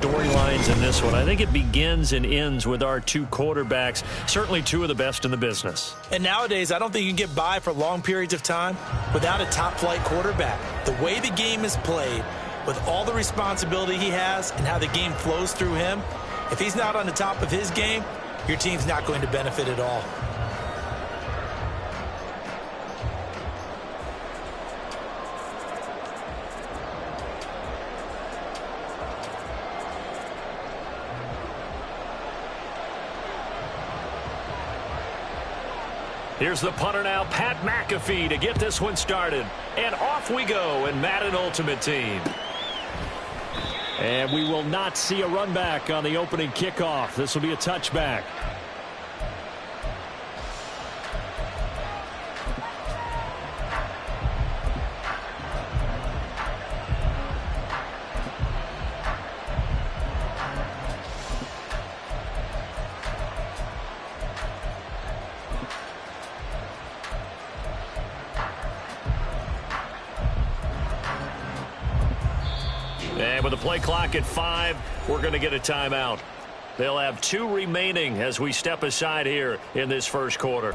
Storylines in this one. I think it begins and ends with our two quarterbacks, certainly two of the best in the business. And nowadays, I don't think you can get by for long periods of time without a top-flight quarterback. The way the game is played, with all the responsibility he has and how the game flows through him, if he's not on the top of his game, your team's not going to benefit at all. Here's the punter now, Pat McAfee, to get this one started. And off we go in Madden Ultimate Team. And we will not see a run back on the opening kickoff. This will be a touchback. And with the play clock at 5, we're going to get a timeout. They'll have 2 remaining as we step aside here in this first quarter.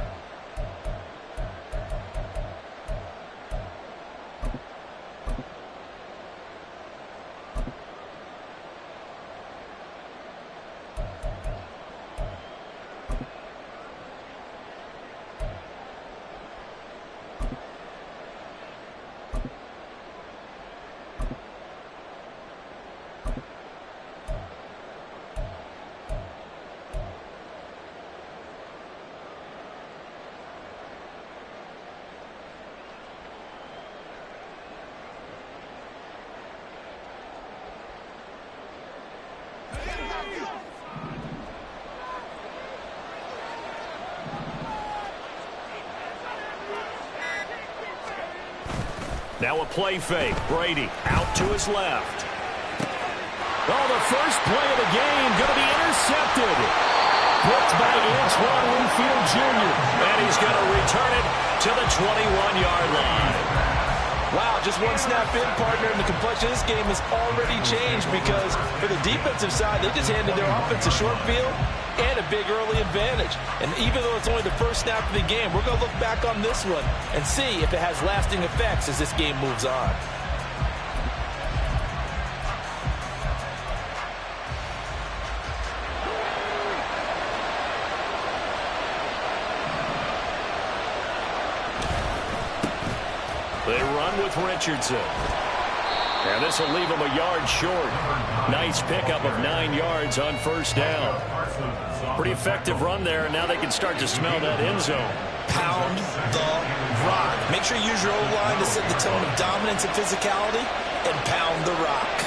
Now a play fake. Brady out to his left. Oh, the first play of the game going to be intercepted. Picked by Antoine Winfield Jr. And he's going to return it to the 21-yard line. Wow, just one snap in, partner, and the complexion of this game has already changed because for the defensive side, they just handed their offense a short field and a big early advantage. And even though it's only the first snap of the game, we're going to look back on this one and see if it has lasting effects as this game moves on. They run with Richardson. And this will leave him a yard short. Nice pickup of 9 yards on first down. Pretty effective run there, and now they can start to smell that end zone. Pound the rock. Make sure you use your O-line to set the tone of dominance and physicality, and pound the rock.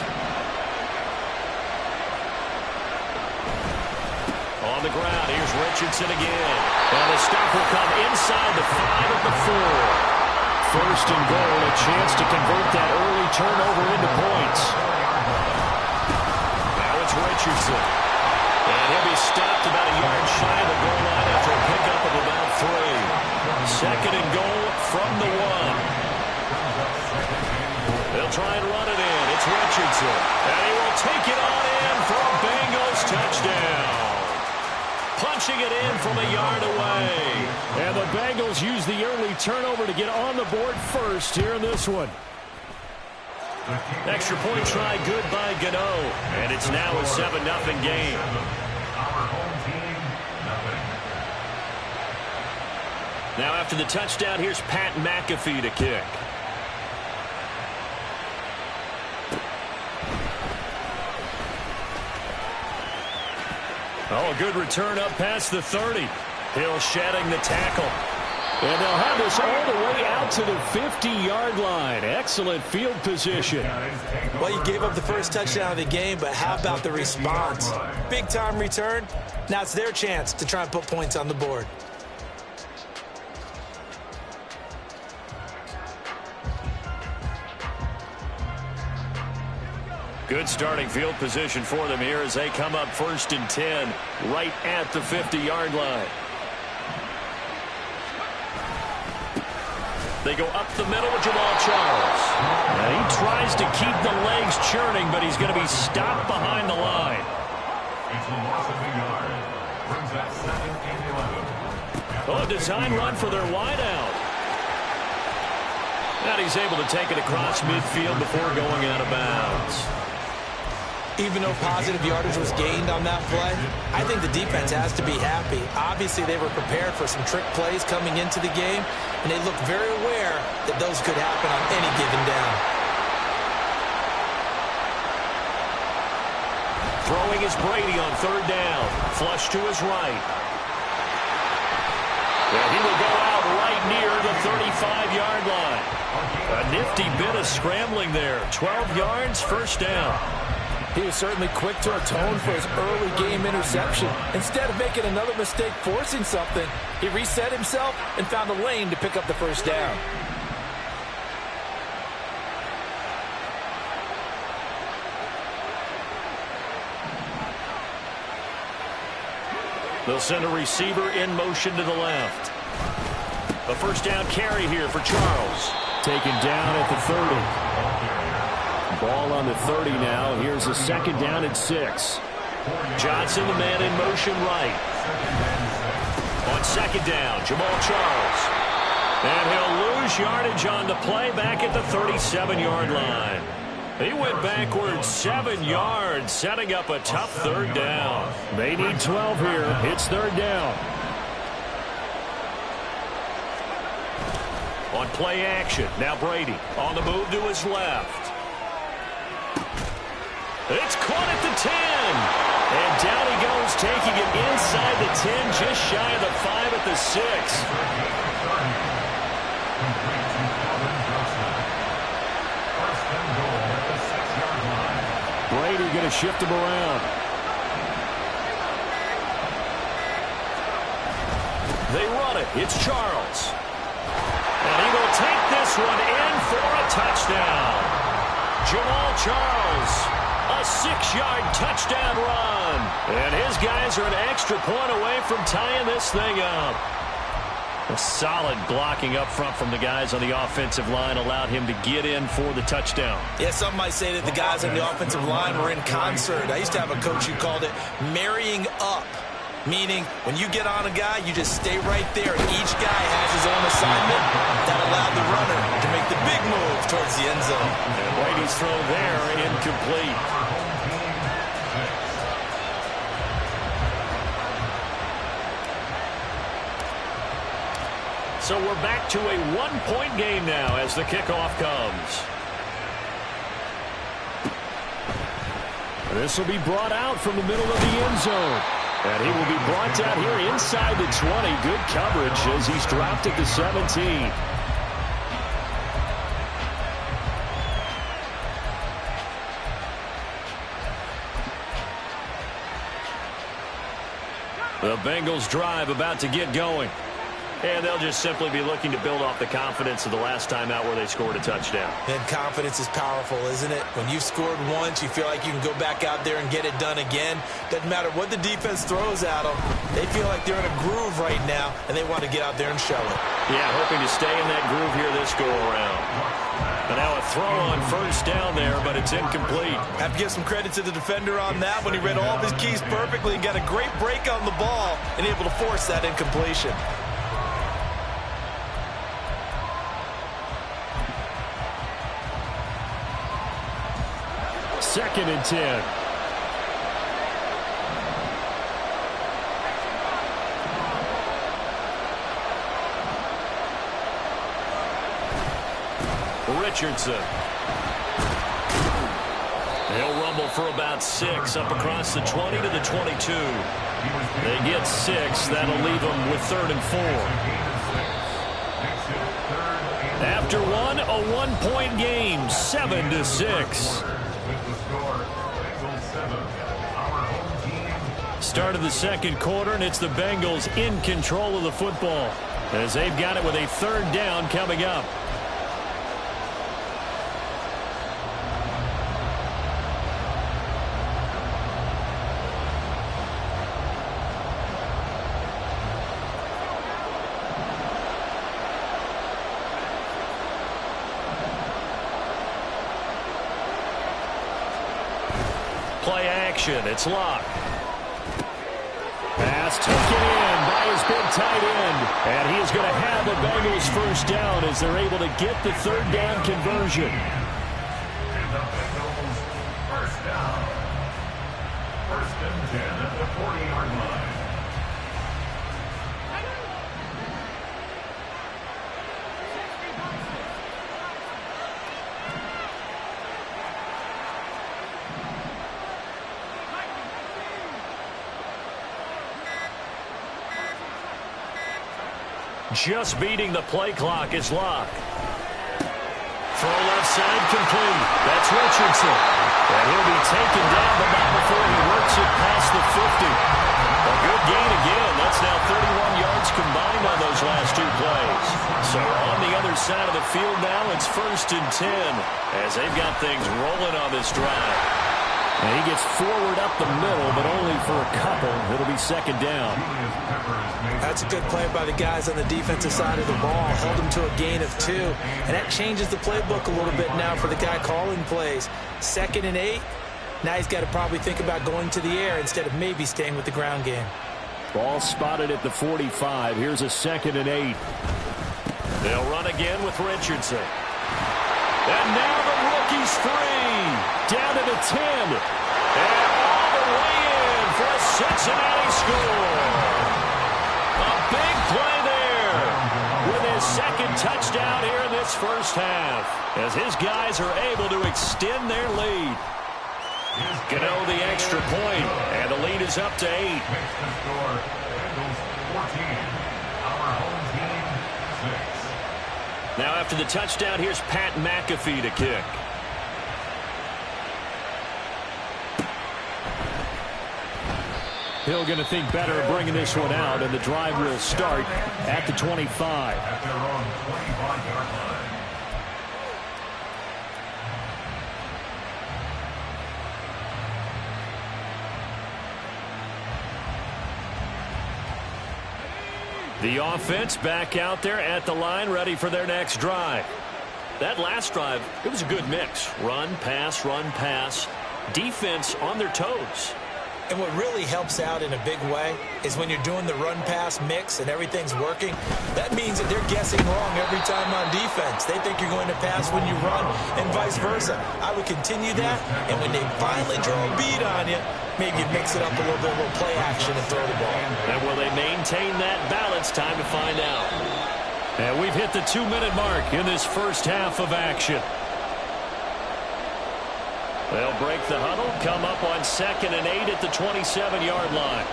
On the ground, here's Richardson again. And the stop will come inside the 5 at the 4. First and goal, a chance to convert that early turnover into points. Now it's Richardson. And he'll be stopped about a yard shy of the goal line after a pickup of about 3. Second and goal from the 1. They'll try and run it in. It's Richardson. And he will take it on in for a Bengals touchdown. Punching it in from a yard away. And the Bengals use the early turnover to get on the board first here in this one. Extra point try good by Gano. And it's now a 7-0 game. Now after the touchdown, here's Pat McAfee to kick. Oh, a good return up past the 30. Hill shedding the tackle. And they'll have this all the way out to the 50-yard line. Excellent field position. Well, you gave up the first touchdown of the game, but how about the response? Big-time return. Now it's their chance to try and put points on the board. Good starting field position for them here as they come up 1st and 10 right at the 50-yard line. They go up the middle with Jamal Charles. And he tries to keep the legs churning, but he's going to be stopped behind the line. It's a loss of a yard. Brings that second and 11. Oh, a design run for their wideout. And he's able to take it across midfield before going out of bounds. Even though positive yardage was gained on that play, I think the defense has to be happy. Obviously, they were prepared for some trick plays coming into the game, and they looked very aware that those could happen on any given down. Throwing is Brady on third down. Flush to his right. And he will go out right near the 35-yard line. A nifty bit of scrambling there. 12 yards, first down. He was certainly quick to atone for his early game interception. Instead of making another mistake forcing something, he reset himself and found a lane to pick up the first down. They'll send a receiver in motion to the left. A first down carry here for Charles. Taken down at the 30. Ball on the 30 now. Here's a second down at 6. Johnson, the man in motion right. On second down, Jamal Charles. And he'll lose yardage on the play back at the 37-yard line. He went backwards 7 yards, setting up a tough third down. They need 12 here. It's third down. On play action, now Brady on the move to his left. It's caught at the 10. And down he goes, taking it inside the 10, just shy of the 5 at the 6. Brady going to shift him around. They run it. It's Charles. And he will take this one in for a touchdown. Jamal Charles. A 6-yard touchdown run. And his guys are an extra point away from tying this thing up. A solid blocking up front from the guys on the offensive line allowed him to get in for the touchdown. Yeah, some might say that the guys on the offensive line were in concert. I used to have a coach who called it marrying up, meaning when you get on a guy, you just stay right there. Each guy has his own assignment. That allowed the runner to make the big move towards the end zone. And Brady's throw there, incomplete. So we're back to a one-point game now as the kickoff comes. This will be brought out from the middle of the end zone. And he will be brought down here inside the 20. Good coverage as he's dropped at the 17. The Bengals drive about to get going. And they'll just simply be looking to build off the confidence of the last time out where they scored a touchdown. And confidence is powerful, isn't it? When you've scored once, you feel like you can go back out there and get it done again. Doesn't matter what the defense throws at them. They feel like they're in a groove right now, and they want to get out there and show it. Yeah, hoping to stay in that groove here this go-around. And now a throw on first down there, but it's incomplete. Have to give some credit to the defender on that when he read all of his keys perfectly and got a great break on the ball and able to force that incompletion. Second and 10. Richardson. He'll rumble for about 6 up across the 20 to the 22. They get 6. That'll leave them with 3rd and 4. After one, a one-point game, 7-6. Start of the second quarter, and it's the Bengals in control of the football as they've got it with a 3rd down coming up. action. It's Locke. Pass taken in by his big tight end. And he is going to have the Bengals first down as they're able to get the third down conversion. And the Bengals first down. First and 10 at the 40-yard line. Just beating the play clock is Locke. Throw left side complete. That's Richardson. And he'll be taken down, but not before he works it past the 50. A good gain again. That's now 31 yards combined on those last two plays. So on the other side of the field now, it's 1st and 10 as they've got things rolling on this drive. And he gets forward up the middle, but only for a couple. It'll be 2nd down. That's a good play by the guys on the defensive side of the ball. Held him to a gain of 2. And that changes the playbook a little bit now for the guy calling plays. 2nd and 8. Now he's got to probably think about going to the air instead of maybe staying with the ground game. Ball spotted at the 45. Here's a 2nd and 8. They'll run again with Richardson. And now the rookie's free. Down to the 10. And all the way in for a Cincinnati score. A big play there with his 2nd touchdown here in this first half as his guys are able to extend their lead. Gano the extra point, and the lead is up to 8. Makes the score Bengals 14. Our home team 6. Now after the touchdown, here's Pat McAfee to kick. Hill going to think better of bringing this one out, and the drive will start at the 25. At their own 25-yard line. The offense back out there at the line, ready for their next drive. That last drive, it was a good mix. Run, pass, defense on their toes. And what really helps out in a big way is when you're doing the run-pass mix and everything's working, that means that they're guessing wrong every time on defense. They think you're going to pass when you run and vice versa. I would continue that, and when they finally draw a beat on you, maybe you mix it up a little bit, a little play action and throw the ball. And will they maintain that balance? Time to find out. And we've hit the 2-minute mark in this first half of action. They'll break the huddle, come up on 2nd and 8 at the 27-yard line.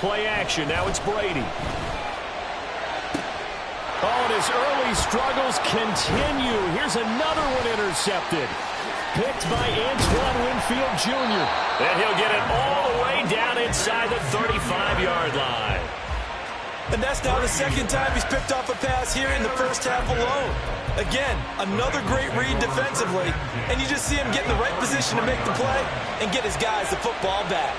Play action, now it's Brady. Oh, and his early struggles continue. Here's another one intercepted. Picked by Antoine Winfield Jr. And he'll get it all the way down inside the 35-yard line. And that's now the 2nd time he's picked off a pass here in the first half alone. Again, another great read defensively. And you just see him get in the right position to make the play and get his guys the football back.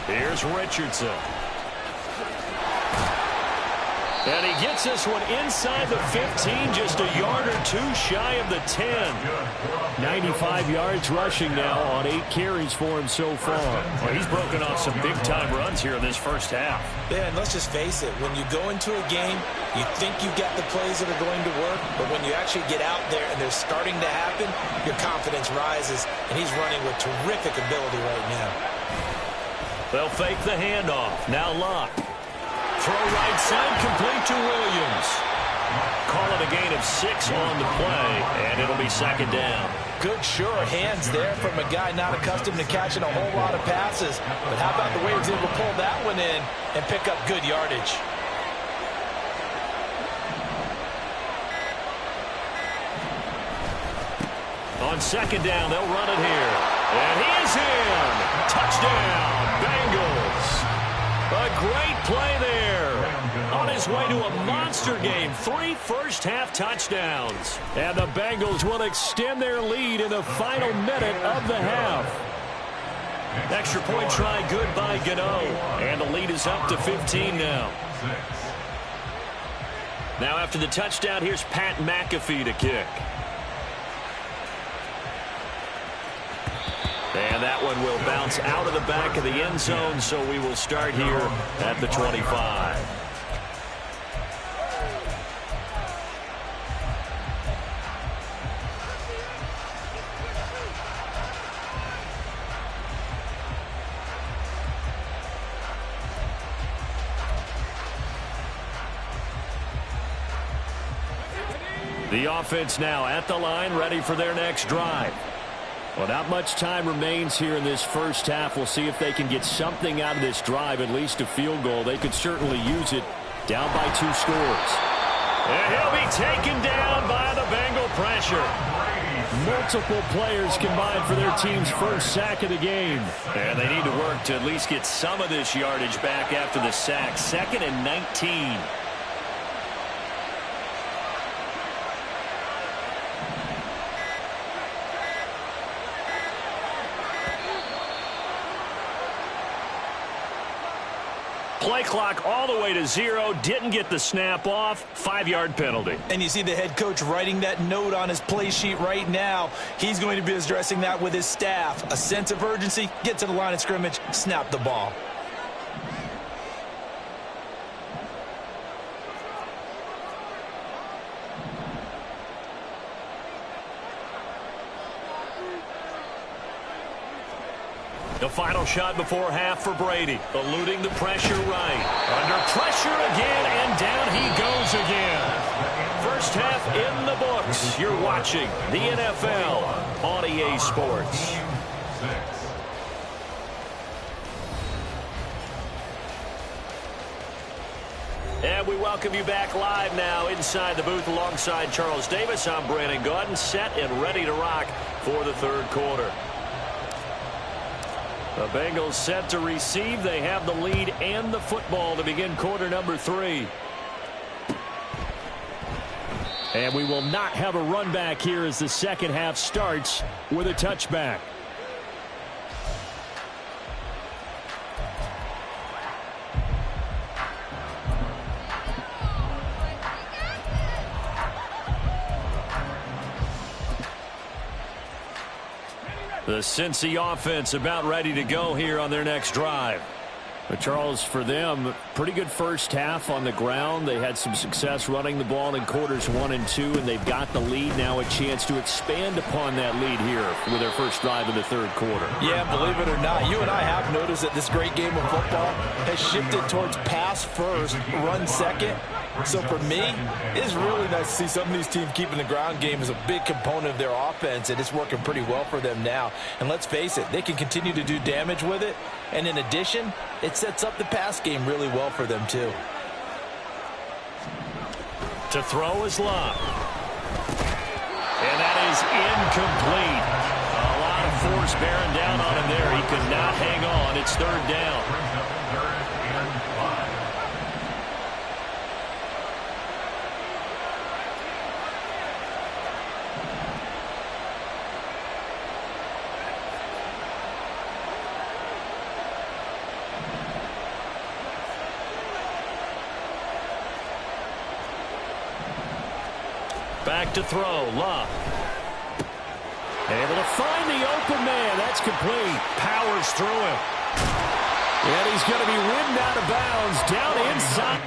Here's Richardson. And he gets this one inside the 15, just a yard or 2 shy of the 10. 95 yards rushing now on 8 carries for him so far. Well, he's broken off some big-time runs here in this first half. Yeah, and let's just face it. When you go into a game, you think you've got the plays that are going to work, but when you actually get out there and they're starting to happen, your confidence rises, and he's running with terrific ability right now. They'll fake the handoff. Now Locke. Throw right side, complete to Williams. Call it a gain of 6 on the play, and it'll be 2nd down. Good, sure hands there from a guy not accustomed to catching a whole lot of passes. But how about the way he was able to pull that one in and pick up good yardage? On 2nd down, they'll run it here. And he is in. Touchdown, Bengals. A great play there his way to a monster game. 3 first-half touchdowns. And the Bengals will extend their lead in the final minute of the half. Extra point try good by Gano. And the lead is up to 15 now. Now after the touchdown, here's Pat McAfee to kick. And that one will bounce out of the back of the end zone, so we will start here at the 25. The offense now at the line, ready for their next drive. Well, not much time remains here in this first half. We'll see if they can get something out of this drive, at least a field goal. They could certainly use it, down by 2 scores. And he'll be taken down by the Bengal pressure. Multiple players combined for their team's first sack of the game. And they need to work to at least get some of this yardage back after the sack. 2nd and 19. Play clock all the way to 0. Didn't get the snap off. 5-yard penalty. And you see the head coach writing that note on his play sheet right now. He's going to be addressing that with his staff. A sense of urgency. Get to the line of scrimmage. Snap the ball. The final shot before half for Brady. Eluding the pressure right. Under pressure again, and down he goes again. First half in the books. You're watching the NFL on EA Sports. And we welcome you back live now inside the booth alongside Charles Davis. I'm Brandon Gaudin, set and ready to rock for the third quarter. The Bengals set to receive. They have the lead and the football to begin quarter number 3. And we will not have a run back here as the second half starts with a touchback. The Cincy offense about ready to go here on their next drive. But Charles, for them, pretty good first half on the ground. They had some success running the ball in quarters 1 and 2, and they've got the lead now, a chance to expand upon that lead here with their first drive of the third quarter. Yeah, believe it or not, you and I have noticed that this great game of football has shifted towards pass first, run second. So for me, it's really nice to see some of these teams keeping the ground game as a big component of their offense, and it's working pretty well for them now. And let's face it, they can continue to do damage with it. And in addition, it sets up the pass game really well for them too. To throw is Love. And that is incomplete. A lot of force bearing down on him there. He could not hang on. It's 3rd down. Back to throw, Love. Able to find the open man. That's complete. Powers through him. And he's going to be ridden out of bounds down inside.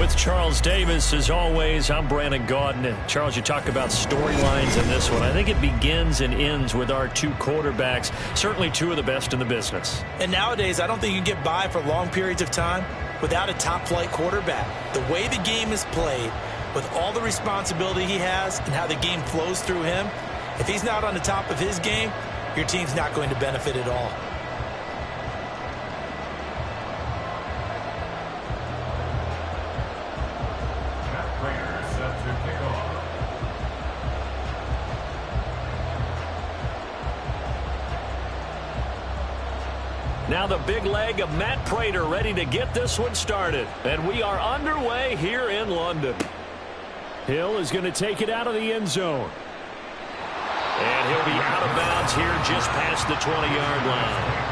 with Charles Davis. As always, I'm Brandon Gaudin. Charles, you talk about storylines in this one. I think it begins and ends with our two quarterbacks, certainly two of the best in the business. And nowadays, I don't think you can get by for long periods of time without a top-flight quarterback. The way the game is played, with all the responsibility he has and how the game flows through him, if he's not on the top of his game, your team's not going to benefit at all. Now the big leg of Matt Prater ready to get this one started. And we are underway here in London. Hill is going to take it out of the end zone. And he'll be out of bounds here just past the 20-yard line.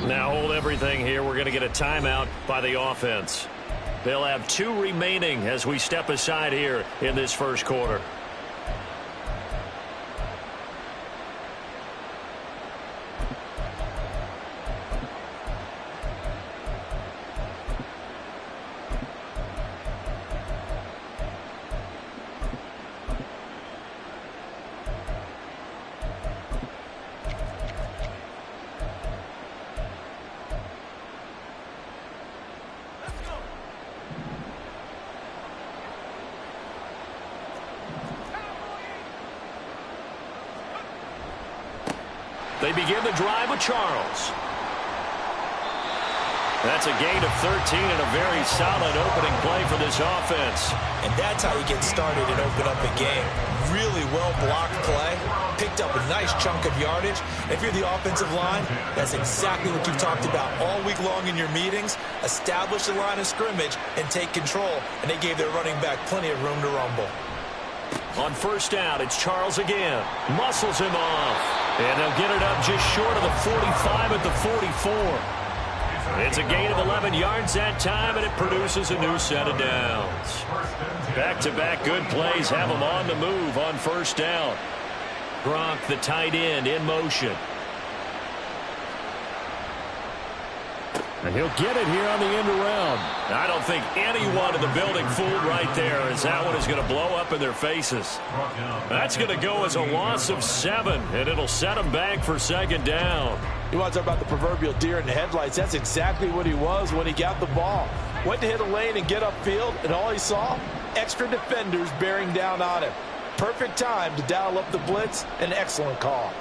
Now hold everything here. We're going to get a timeout by the offense. They'll have 2 remaining as we step aside here in this first quarter. They begin the drive with Charles. That's a gain of 13 and a very solid opening play for this offense. And that's how you get started and open up a game. Really well-blocked play. Picked up a nice chunk of yardage. If you're the offensive line, that's exactly what you've talked about all week long in your meetings. Establish the line of scrimmage and take control. And they gave their running back plenty of room to rumble. On first down, it's Charles again. Muscles him off. And they'll get it up just short of the 45 at the 44. It's a gain of 11 yards that time, and it produces a new set of downs. Back-to-back good plays have them on the move on first down. Gronk, the tight end, in motion. And he'll get it here on the end around. I don't think anyone in the building fooled right there, as that one is going to blow up in their faces. That's going to go as a loss of 7, and it'll set them back for second down. You want to talk about the proverbial deer in the headlights? That's exactly what he was when he got the ball. Went to hit a lane and get upfield, and all he saw? Extra defenders bearing down on him. Perfect time to dial up the blitz. An excellent call.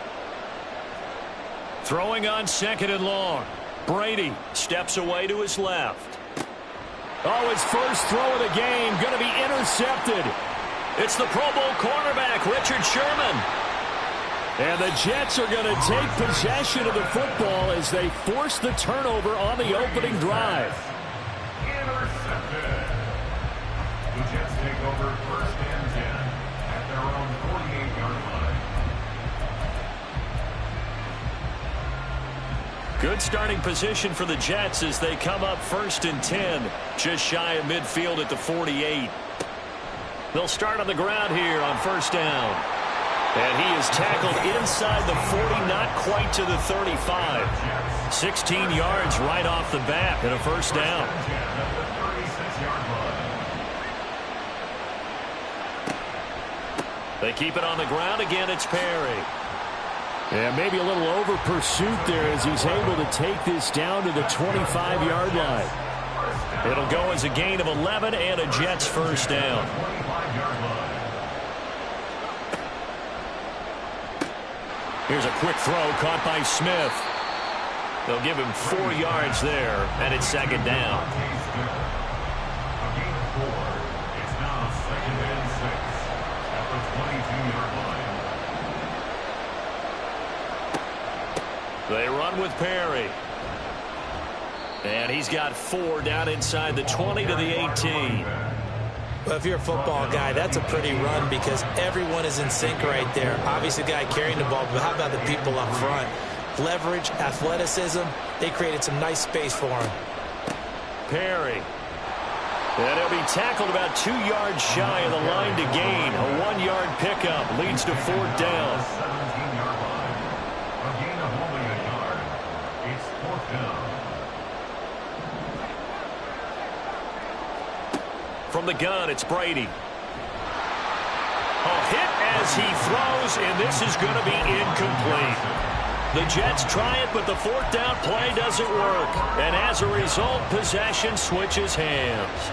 Throwing on second and long. Brady steps away to his left. Oh, his first throw of the game going to be intercepted. It's the Pro Bowl cornerback, Richard Sherman. And the Jets are going to take possession of the football as they force the turnover on the opening drive. Intercepted. The Jets take over first and 10 at their own 48-yard line. Good starting position for the Jets as they come up first and 10, just shy of midfield at the 48. They'll start on the ground here on first down. And he is tackled inside the 40, not quite to the 35. 16 yards right off the bat and a first down. They keep it on the ground again. It's Perry. Yeah, maybe a little over pursuit there as he's able to take this down to the 25-yard line. It'll go as a gain of 11 and a Jets first down. Here's a quick throw caught by Smith. They'll give him 4 yards there, and it's second down. A gain of 4. It's now second and 6 at the 22-yard line. They run with Perry. And he's got 4 down inside the 20 to the 18. Well, if you're a football guy, that's a pretty run because everyone is in sync right there. Obviously, the guy carrying the ball, but how about the people up front? Leverage, athleticism, they created some nice space for him. Perry And he'll be tackled about 2 yards shy of the line to gain. A 1-yard pickup leads to 4th down. 17-yard line. A gain of only a yard. It's 4th down. From the gun, it's Brady. A hit as he throws, and this is going to be incomplete. The Jets try it, but the 4th down play doesn't work. And as a result, possession switches hands.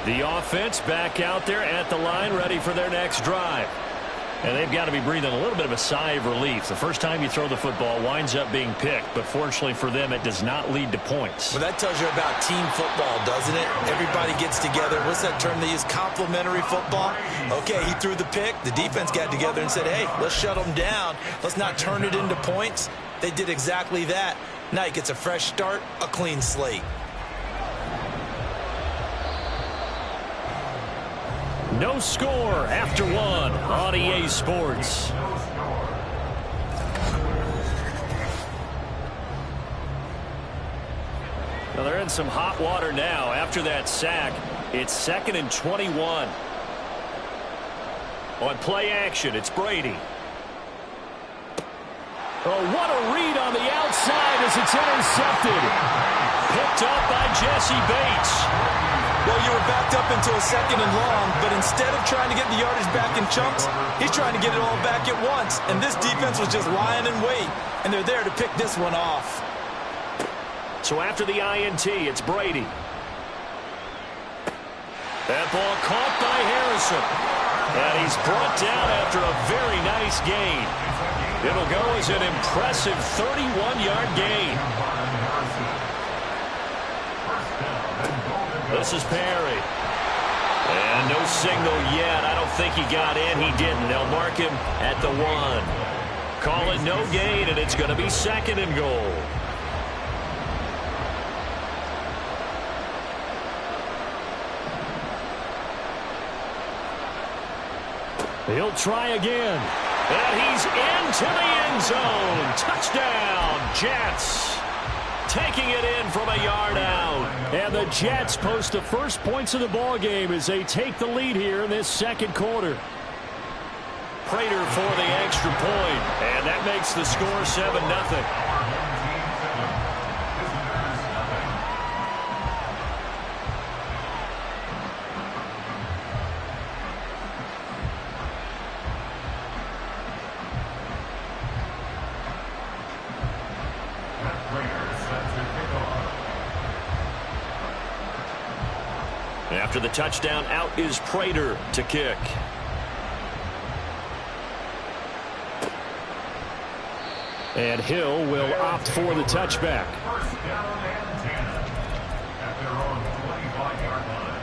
The offense back out there at the line, ready for their next drive. And they've got to be breathing a little bit of a sigh of relief. The first time you throw the football winds up being picked, but fortunately for them, it does not lead to points. Well, that tells you about team football, doesn't it? Everybody gets together. What's that term they use? Complementary football? Okay, he threw the pick. The defense got together and said, hey, let's shut them down. Let's not turn it into points. They did exactly that. Now he gets a fresh start, a clean slate. No score after 1 on EA Sports. Well, they're in some hot water now after that sack. It's 2nd and 21. On play action, it's Brady. Oh, what a read on the outside as it's intercepted. Picked up by Jesse Bates. Well, you were backed up into a 2nd and long, but instead of trying to get the yardage back in chunks, he's trying to get it all back at once. And this defense was just lying in wait, and they're there to pick this one off. So after the INT, it's Brady. That ball caught by Harrison. And he's brought down after a very nice gain. It'll go as an impressive 31-yard gain. This is Perry. And no signal yet. I don't think he got in. He didn't. They'll mark him at the 1. Call it no gain, and it's going to be 2nd and goal. He'll try again. And he's into the end zone. Touchdown, Jets. Taking it in from a yard out. And the Jets post the first points of the ball game as they take the lead here in this 2nd quarter. Prater for the extra point. And that makes the score 7-0. After the touchdown, out is Prater to kick. And Hill will opt for the touchback. First down and 10 at their own 25-yard line.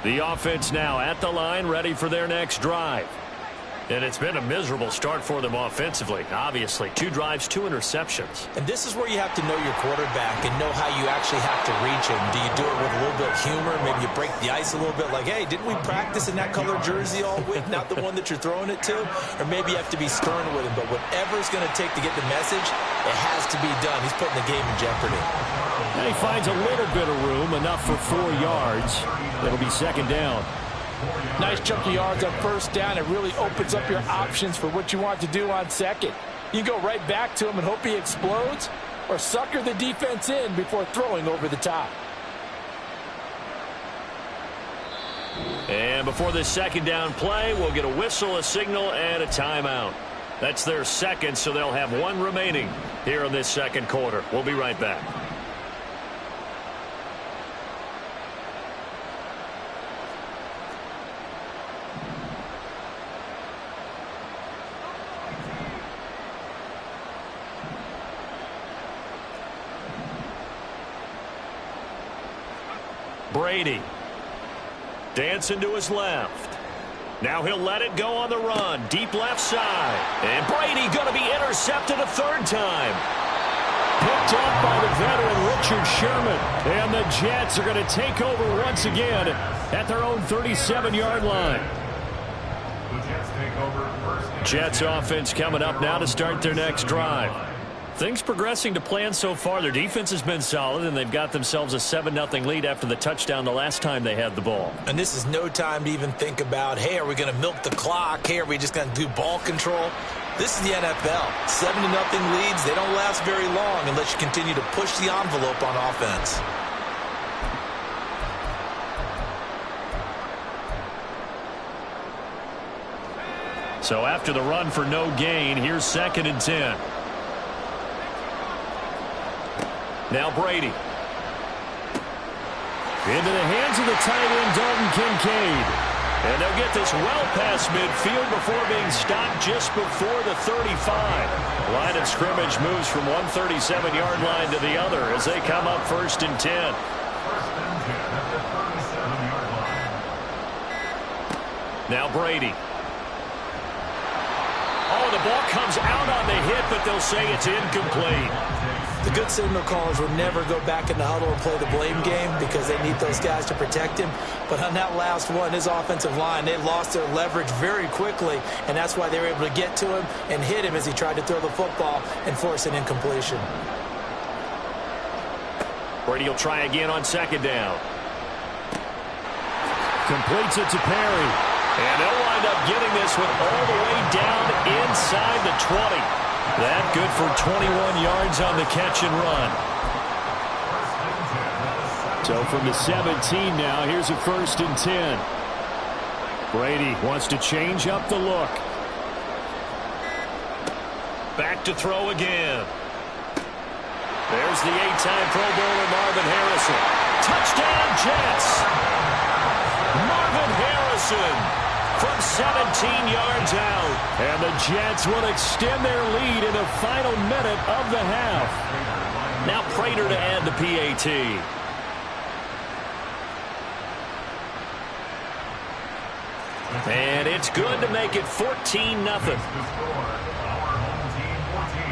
The offense now at the line, ready for their next drive. And it's been a miserable start for them offensively, obviously. 2 drives, 2 interceptions. And this is where you have to know your quarterback and know how you actually have to reach him. Do you do it with a little bit of humor? Maybe you break the ice a little bit like, hey, didn't we practice in that color jersey all week? Not the one that you're throwing it to? Or maybe you have to be stern with him. But whatever it's going to take to get the message, it has to be done. He's putting the game in jeopardy. And he finds a little bit of room, enough for 4 yards. It'll be 2nd down. Nice chunk of yards on first down. It really opens up your options for what you want to do on 2nd. You can go right back to him and hope he explodes, or sucker the defense in before throwing over the top. And before this 2nd down play, we'll get a whistle, a signal, and a timeout. That's their 2nd, so they'll have 1 remaining here in this 2nd quarter. We'll be right back. Brady. Dancing to his left. Now he'll let it go on the run. Deep left side. And Brady going to be intercepted a 3rd time. Picked up by the veteran Richard Sherman. And the Jets are going to take over once again at their own 37-yard line. The Jets take take over first. Jets offense coming up now to start their next drive. Things progressing to plan so far. Their defense has been solid, and they've got themselves a 7-0 lead after the touchdown the last time they had the ball. And this is no time to even think about, hey, are we going to milk the clock? Hey, are we just going to do ball control? This is the NFL. 7-0 leads, they don't last very long unless you continue to push the envelope on offense. So after the run for no gain, here's 2nd and 10. Now Brady. Into the hands of the tight end, Dalton Kincaid. And they'll get this well past midfield before being stopped just before the 35. Line of scrimmage moves from one 37-yard line to the other as they come up 1st and 10. 1st and 10 at the 37-yard line. Now Brady. Oh, the ball comes out on the hit, but they'll say it's incomplete. The good signal callers will never go back in the huddle and play the blame game because they need those guys to protect him. But on that last one, his offensive line, they lost their leverage very quickly, and that's why they were able to get to him and hit him as he tried to throw the football and force an incompletion. Brady will try again on 2nd down. Completes it to Perry. And they'll wind up getting this one all the way down inside the 20. That good for 21 yards on the catch and run. So from the 17 now, here's a 1st and 10. Brady wants to change up the look. Back to throw again. There's the 8-time Pro Bowler Marvin Harrison. Touchdown Jets! Marvin Harrison from 17 yards out. And the Jets will extend their lead in the final minute of the half. Now Prater to add the PAT. And it's good to make it 14-0. Our home team 14.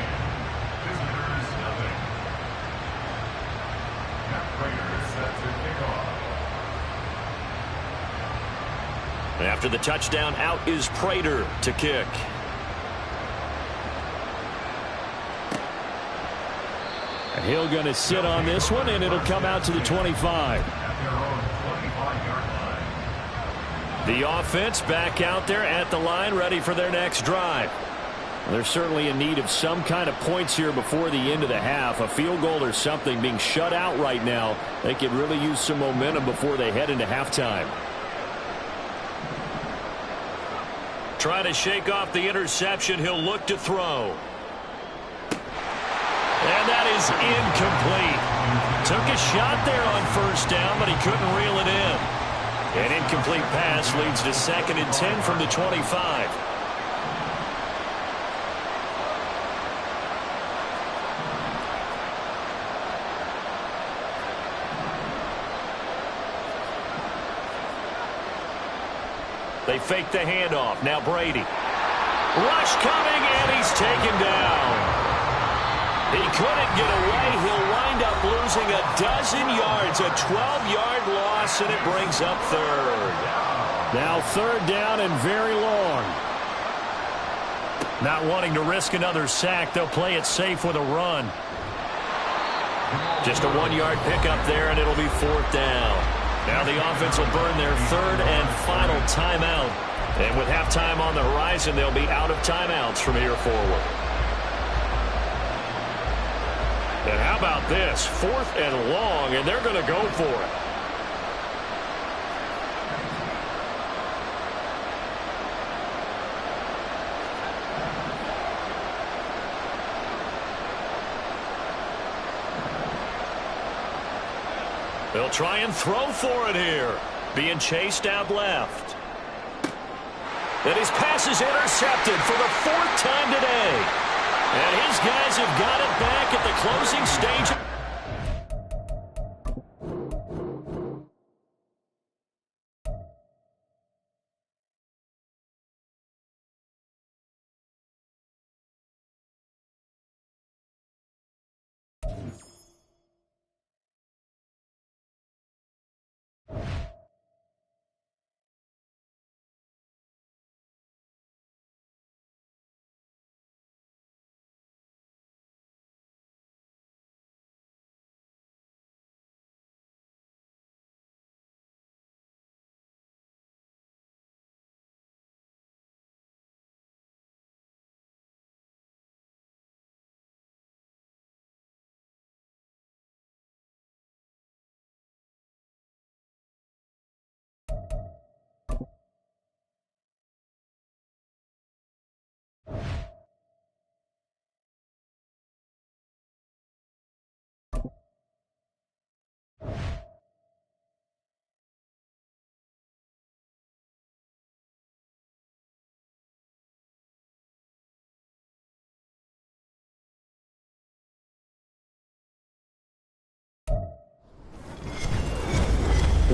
Visitors nothing. Matt Prater set to kick off. After the touchdown, out is Prater to kick. And he'll going to sit on this one, and it'll come out to the 25. At their own 25-yard line. The offense back out there at the line, ready for their next drive. They're certainly in need of some kind of points here before the end of the half. A field goal or something. Being shut out right now, they could really use some momentum before they head into halftime. Trying to shake off the interception. He'll look to throw. And that is incomplete. Took a shot there on 1st down, but he couldn't reel it in. An incomplete pass leads to 2nd and 10 from the 25. They fake the handoff. Now Brady. Rush coming, and he's taken down. He couldn't get away. He'll wind up losing a dozen yards. A 12-yard loss, and it brings up 3rd. Now 3rd down and very long. Not wanting to risk another sack, they'll play it safe with a run. Just a 1-yard pickup there, and it'll be 4th down. Now the offense will burn their 3rd and final timeout. And with halftime on the horizon, they'll be out of timeouts from here forward. And how about this? 4th and long, and they're going to go for it. They'll try and throw for it here. Being chased out left. And his pass is intercepted for the 4th time today. And his guys have got it back at the closing stage.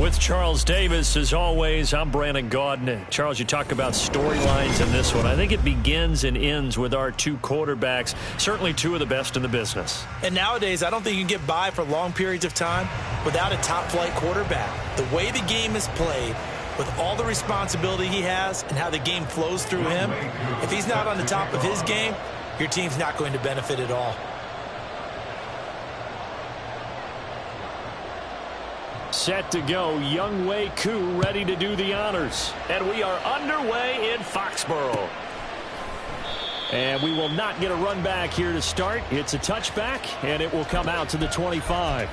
With Charles Davis, as always, I'm Brandon Gaudin. Charles, you talk about storylines in this one. I think it begins and ends with our two quarterbacks, certainly two of the best in the business. And nowadays, I don't think you can get by for long periods of time without a top-flight quarterback. The way the game is played, with all the responsibility he has and how the game flows through him, if he's not on the top of his game, your team's not going to benefit at all. Set to go, Younghoe Koo ready to do the honors. And we are underway in Foxborough. And we will not get a run back here to start. It's a touchback, and it will come out to the 25.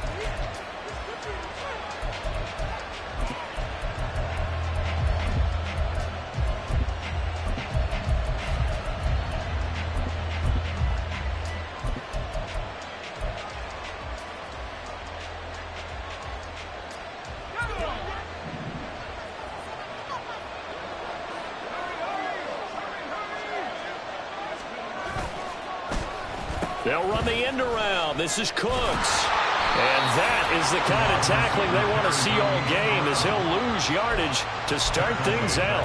They'll run the end around. This is Cooks. And that is the kind of tackling they want to see all game, as he'll lose yardage to start things out.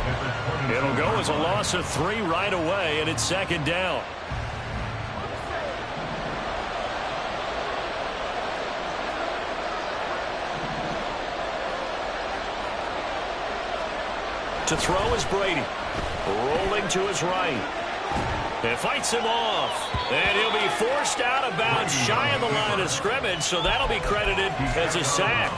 It'll go as a loss of 3 right away, and it's second down. To throw is Brady. Rolling to his right. And fights him off. And he'll be forced out of bounds shy of the line of scrimmage, so that'll be credited as a sack.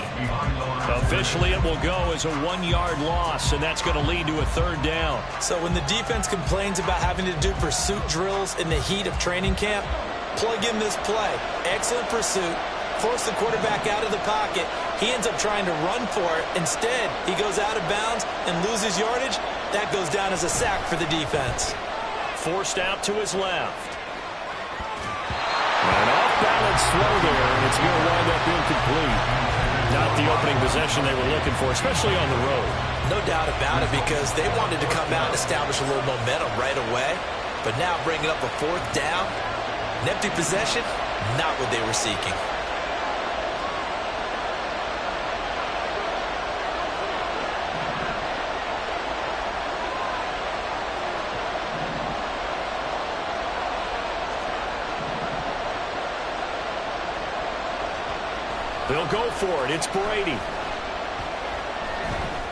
Officially, it will go as a 1-yard loss, and that's going to lead to a third down. So when the defense complains about having to do pursuit drills in the heat of training camp, plug in this play. Excellent pursuit. Force the quarterback out of the pocket. He ends up trying to run for it. Instead, he goes out of bounds and loses yardage. That goes down as a sack for the defense. Forced out to his left. An off-balance throw there, and it's going to wind up incomplete. Not the opening possession they were looking for, especially on the road. No doubt about it, because they wanted to come out and establish a little momentum right away. But now bringing up a 4th down, an empty possession, not what they were seeking. They'll go for it. It's Brady.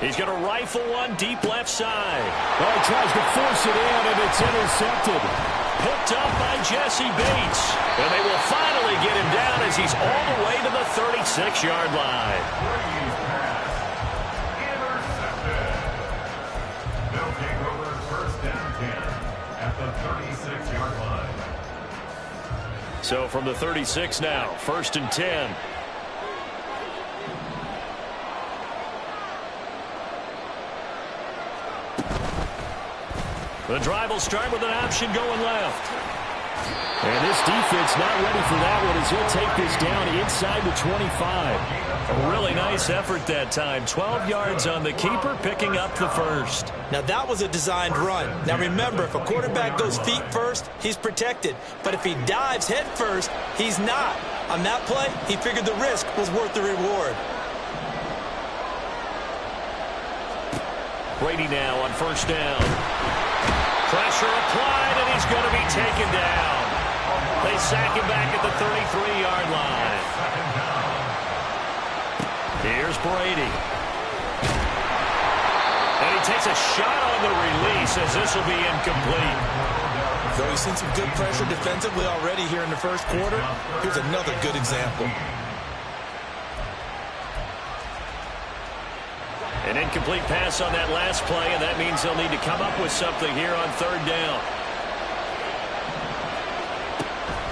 He's going to rifle one deep left side. Oh, he tries to force it in, and it's intercepted. Picked up by Jesse Bates. And they will finally get him down as he's all the way to the 36-yard line. Brady's pass intercepted. They'll take over first down 10 at the 36-yard line. So from the 36 now, 1st and 10. The drive will start with an option going left. And this defense not ready for that one, as he'll take this down inside the 25. A really nice effort that time. 12 yards on the keeper, picking up the first. Now, that was a designed run. Now, remember, if a quarterback goes feet first, he's protected. But if he dives head first, he's not. On that play, he figured the risk was worth the reward. Brady now on 1st down. Pressure applied, and he's going to be taken down. They sack him back at the 33-yard line. Here's Brady. And he takes a shot on the release, as this will be incomplete. Though he's seen some good pressure defensively already here in the first quarter, here's another good example. An incomplete pass on that last play, and that means they'll need to come up with something here on 3rd down.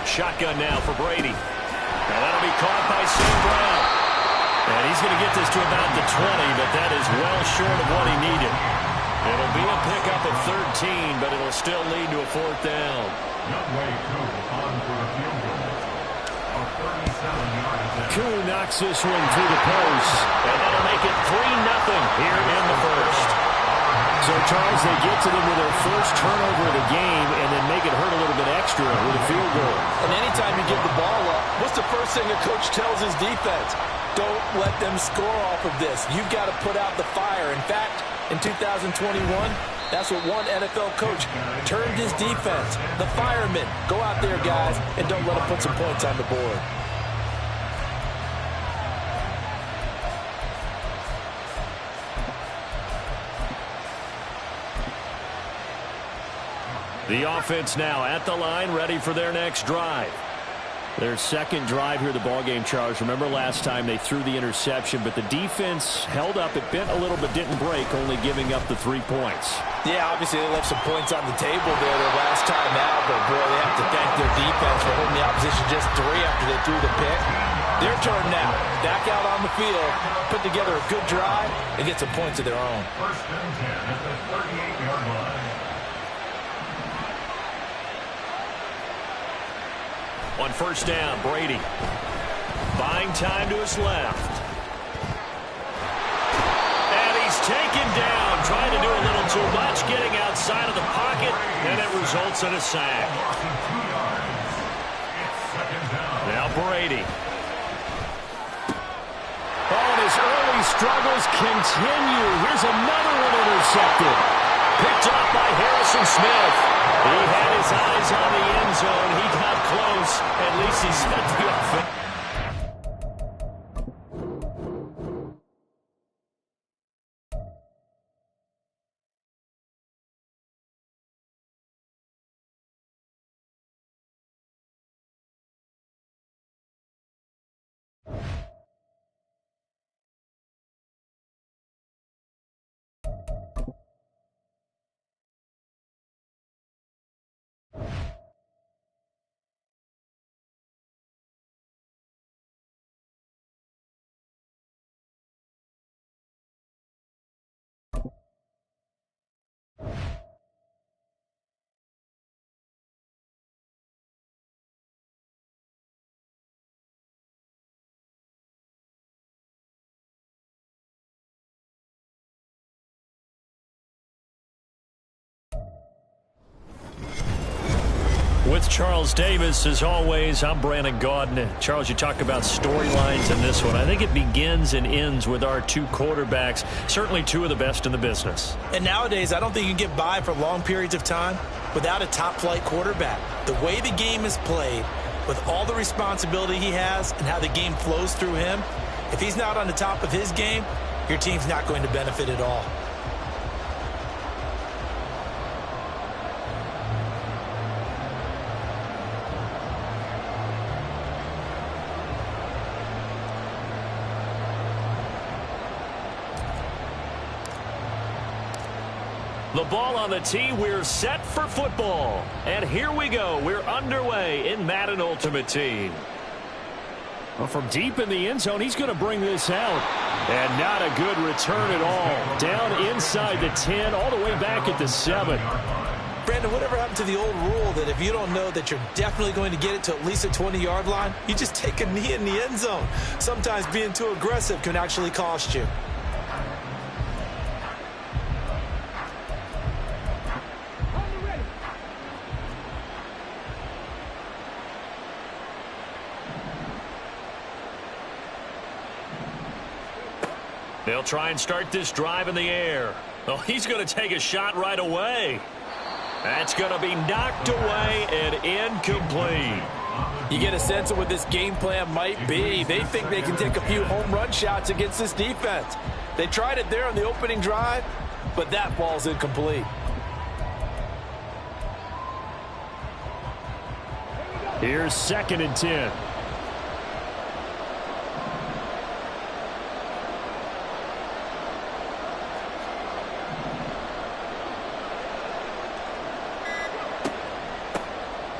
Shotgun now for Brady. Now that'll be caught by St. Brown. And he's going to get this to about the 20, but that is well short of what he needed. It'll be a pickup of 13, but it'll still lead to a 4th down. Younghoe Koo on for a field goal. A 37-yard attempt. Koo knocks this one through the post, and that'll make it 3-0 here in the first. So, Charles, they get to them with their first turnover of the game and then make it hurt a little bit extra with a field goal. And anytime you give the ball up, what's the first thing a coach tells his defense? Don't let them score off of this. You've got to put out the fire. In fact, in 2021, that's what one NFL coach turned his defense. The firemen. Go out there, guys, and don't let them put some points on the board. The offense now at the line, ready for their next drive. Their second drive here, the ballgame, Charles. Remember last time they threw the interception, but the defense held up. It bent a little but didn't break, only giving up the 3 points. Yeah, obviously they left some points on the table there their last time out, but boy, they have to thank their defense for holding the opposition just 3 after they threw the pick. Their turn now. Back out on the field, put together a good drive, and get some points of their own. First and 10 at the 38-yard line. On first down, Brady. Buying time to his left. And he's taken down, trying to do a little too much, getting outside of the pocket, and it results in a sack. Now Brady. Oh, and his early struggles continue. Here's another one intercepted. Picked up by Harrison Smith. He had his eyes on the end zone. He got close. At least he set the offense. With Charles Davis, as always, I'm Brandon Gaudin. Charles, you talk about storylines in this one. I think it begins and ends with our two quarterbacks, certainly two of the best in the business. And nowadays, I don't think you can get by for long periods of time without a top-flight quarterback. The way the game is played, with all the responsibility he has and how the game flows through him, if he's not on the top of his game, your team's not going to benefit at all. The ball on the tee. We're set for football. And here we go. We're underway in Madden Ultimate Team. Well, from deep in the end zone, he's going to bring this out. And not a good return at all. Down inside the 10, all the way back at the 7. Brandon, whatever happened to the old rule that if you don't know that you're definitely going to get it to at least a 20-yard line, you just take a knee in the end zone. Sometimes being too aggressive can actually cost you. They'll try and start this drive in the air. Oh, he's going to take a shot right away. That's going to be knocked away and incomplete. You get a sense of what this game plan might be. They think they can take a few home run shots against this defense. They tried it there on the opening drive, but that ball's incomplete. Here's 2nd and 10.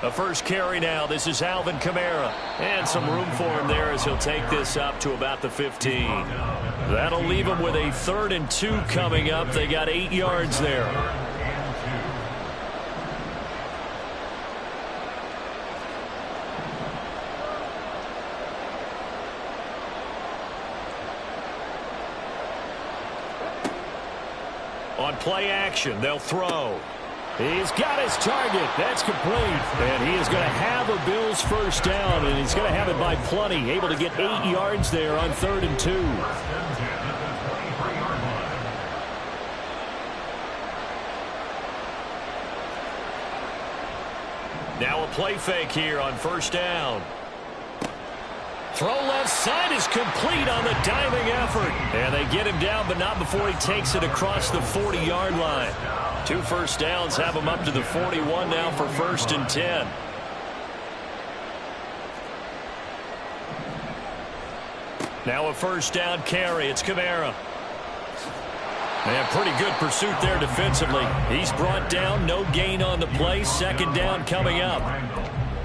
A first carry now. This is Alvin Kamara. And some room for him there as he'll take this up to about the 15. That'll leave him with a 3rd and 2 coming up. They got 8 yards there. On play action, they'll throw. He's got his target. That's complete. And he is going to have a Bills first down, and he's going to have it by plenty. Able to get 8 yards there on 3rd and 2. Now a play fake here on 1st down. Throw left side is complete on the diving effort. And they get him down, but not before he takes it across the 40-yard line. 2 first downs have him up to the 41 now for 1st and 10. Now a 1st down carry. It's Kamara. And pretty good pursuit there defensively. He's brought down, no gain on the play. 2nd down coming up.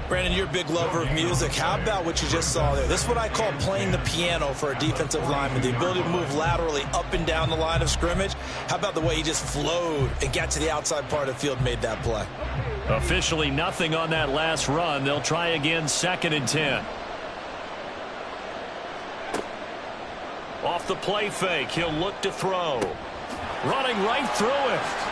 Brandon, you're a big lover of music. How about what you just saw there? This is what I call playing the piano for a defensive lineman. The ability to move laterally up and down the line of scrimmage. How about the way he just flowed and got to the outside part of the field and made that play? Officially nothing on that last run. They'll try again 2nd and 10. Off the play fake, he'll look to throw. Running right through it.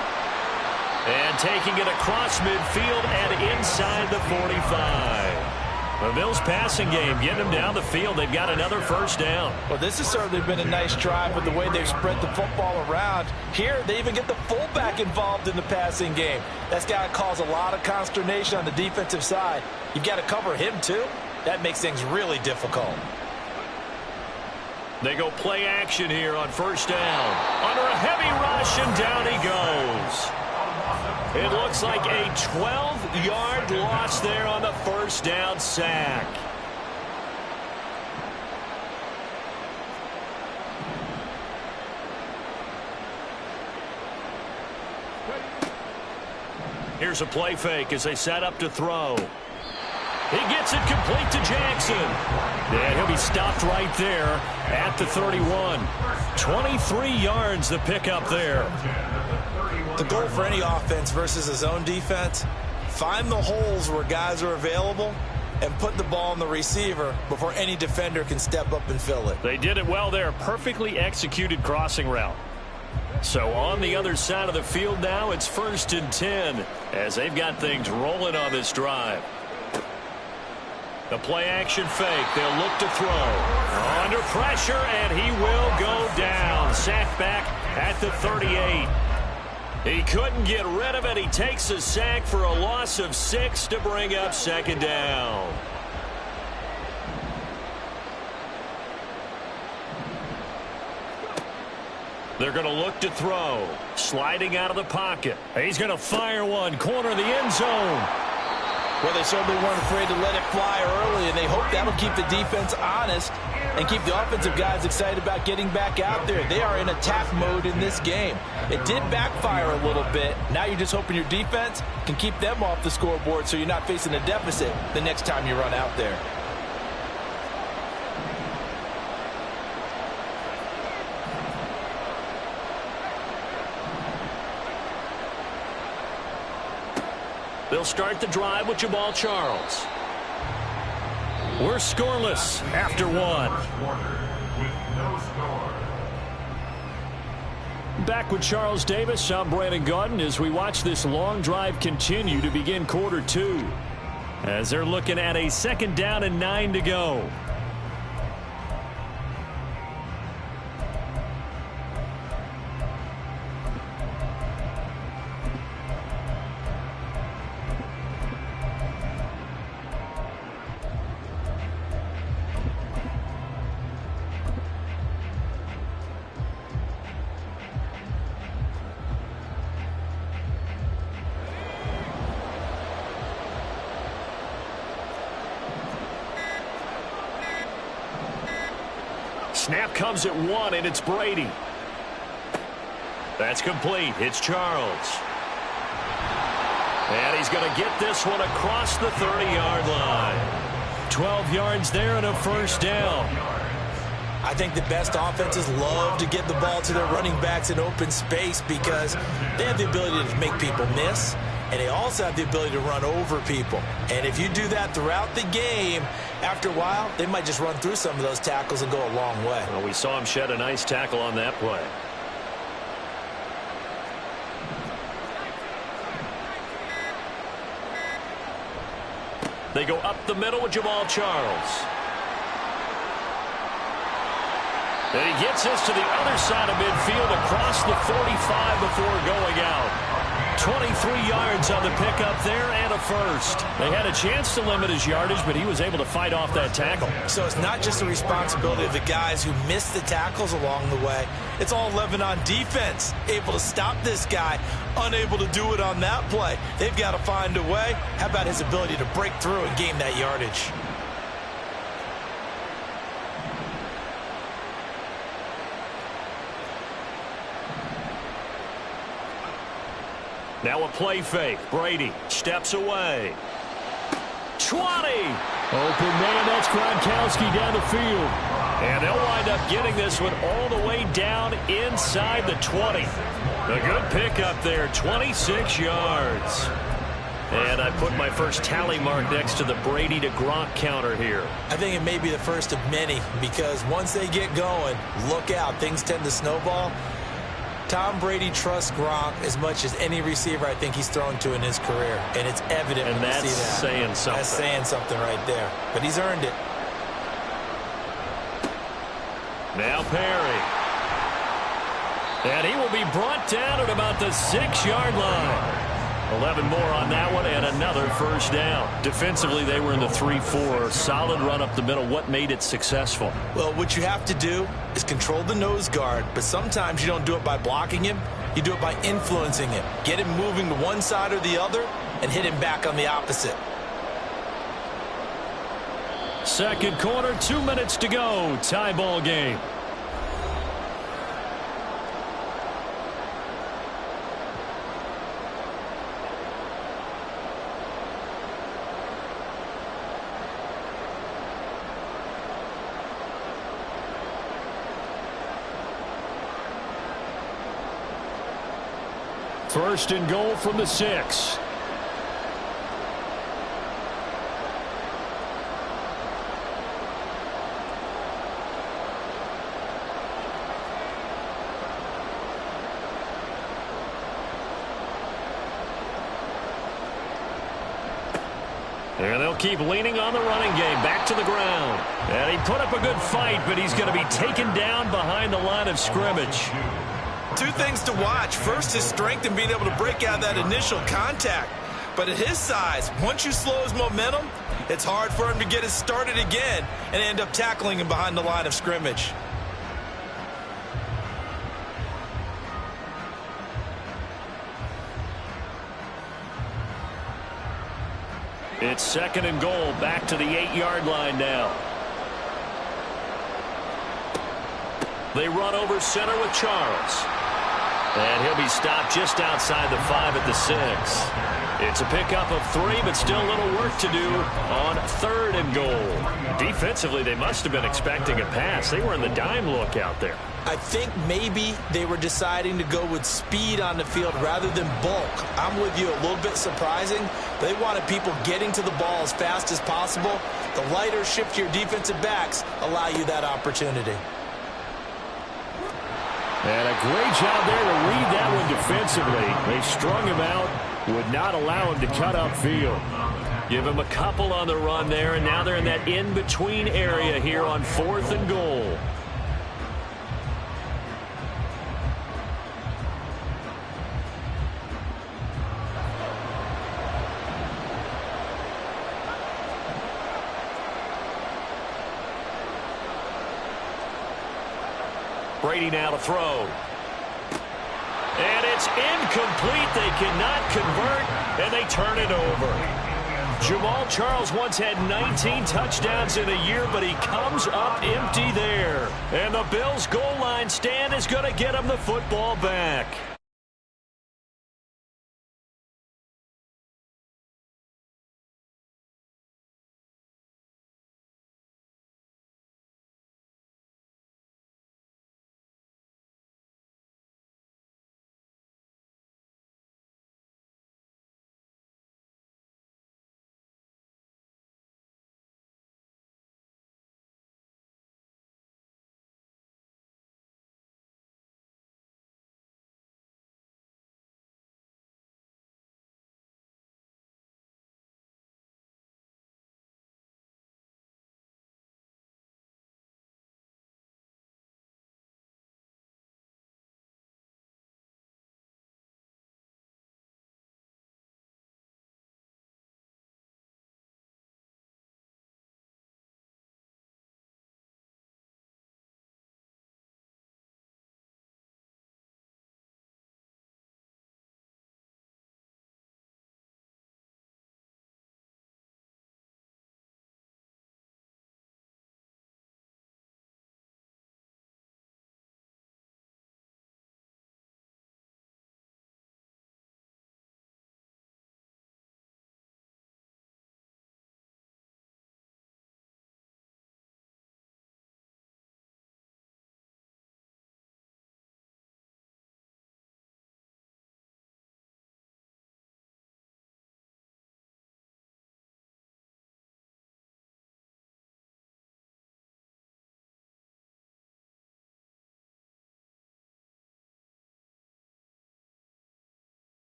And taking it across midfield and inside the 45. The Bills passing game, getting them down the field. They've got another 1st down. Well, this has certainly been a nice drive with the way they've spread the football around. Here, they even get the fullback involved in the passing game. That's got to cause a lot of consternation on the defensive side. You've got to cover him, too. That makes things really difficult. They go play action here on 1st down. Under a heavy rush, and down he goes. It looks like a 12-yard loss there on the 1st down sack. Here's a play fake as they set up to throw. He gets it complete to Jackson. And he'll be stopped right there at the 31. 23 yards the pickup there. The goal for any offense versus his own defense, find the holes where guys are available and put the ball on the receiver before any defender can step up and fill it. They did it well there. Perfectly executed crossing route. So on the other side of the field now, it's 1st and 10 as they've got things rolling on this drive. The play action fake. They'll look to throw. Under pressure, and he will go down. Sacked back at the 38. He couldn't get rid of it. He takes a sack for a loss of 6 to bring up 2nd down. They're going to look to throw. Sliding out of the pocket. He's going to fire one. Corner of the end zone. Well, they certainly weren't afraid to let it fly early, and they hope that'll keep the defense honest and keep the offensive guys excited about getting back out there. They are in attack mode in this game. It did backfire a little bit. Now you're just hoping your defense can keep them off the scoreboard so you're not facing a deficit the next time you run out there. They'll start the drive with Jamaal Charles. We're scoreless after 1. Back with Charles Davis, I'm Brandon Gaudin as we watch this long drive continue to begin quarter 2. As they're looking at a 2nd down and 9 to go. Snap comes at 1, and it's Brady. That's complete. It's Charles. And he's going to get this one across the 30-yard line. 12 yards there and a 1st down. I think the best offenses love to get the ball to their running backs in open space because they have the ability to make people miss, and they also have the ability to run over people. And if you do that throughout the game, after a while, they might just run through some of those tackles and go a long way. Well, we saw him shed a nice tackle on that play. They go up the middle with Jamal Charles. And he gets us to the other side of midfield across the 45 before going out. 23 yards on the pickup there and a first. They had a chance to limit his yardage, but he was able to fight off that tackle. So it's not just the responsibility of the guys who missed the tackles along the way. It's all 11 on defense. Able to stop this guy, unable to do it on that play. They've got to find a way. How about his ability to break through and gain that yardage? Now a play fake. Brady steps away. 20. Open man, that's Gronkowski down the field. And they'll wind up getting this one all the way down inside the 20. A good pickup there, 26 yards. And I put my first tally mark next to the Brady to Gronk counter here. I think it may be the first of many, because once they get going, look out, things tend to snowball. Tom Brady trusts Gronk as much as any receiver I think he's thrown to in his career. And it's evident when you see that. And that's saying something. That's saying something right there. But he's earned it. Now Perry. And he will be brought down at about the 6-yard line. 11 more on that one and another first down. Defensively, they were in the 3-4. Solid run up the middle. What made it successful? Well, what you have to do is control the nose guard, but sometimes you don't do it by blocking him. You do it by influencing him. Get him moving to one side or the other and hit him back on the opposite. Second quarter, 2 minutes to go. Tie ball game. First and goal from the 6. And they'll keep leaning on the running game. Back to the ground. And he put up a good fight, but he's going to be taken down behind the line of scrimmage. Two things to watch. First, his strength in being able to break out that initial contact. But at his size, once you slow his momentum, it's hard for him to get it started again and end up tackling him behind the line of scrimmage. It's second and goal. Back to the 8-yard line now. They run over center with Charles. And he'll be stopped just outside the 5 at the 6. It's a pickup of 3, but still a little work to do on third and goal. Defensively, they must have been expecting a pass. They were in the dime look out there. I think maybe they were deciding to go with speed on the field rather than bulk. I'm with you, a little bit surprising. They wanted people getting to the ball as fast as possible. The lighter, shiftier defensive backs allow you that opportunity. And a great job there to read that one defensively. They strung him out, would not allow him to cut upfield. Give him a couple on the run there, and now they're in that in-between area here on fourth and goal. Brady now to throw. And it's incomplete. They cannot convert, and they turn it over. Jamal Charles once had 19 touchdowns in a year, but he comes up empty there. And the Bills' goal line stand is going to get him the football back.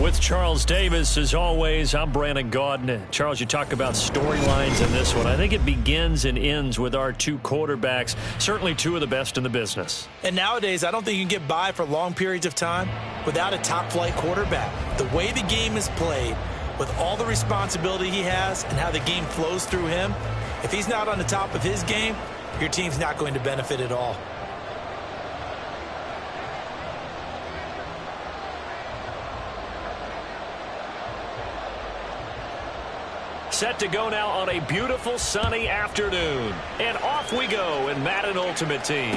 With Charles Davis, as always, I'm Brandon Gaudin. Charles, you talk about storylines in this one. I think it begins and ends with our two quarterbacks, certainly two of the best in the business. And nowadays, I don't think you can get by for long periods of time without a top-flight quarterback. The way the game is played, with all the responsibility he has and how the game flows through him, if he's not on the top of his game, your team's not going to benefit at all. Set to go now on a beautiful sunny afternoon. And off we go in Madden Ultimate Team.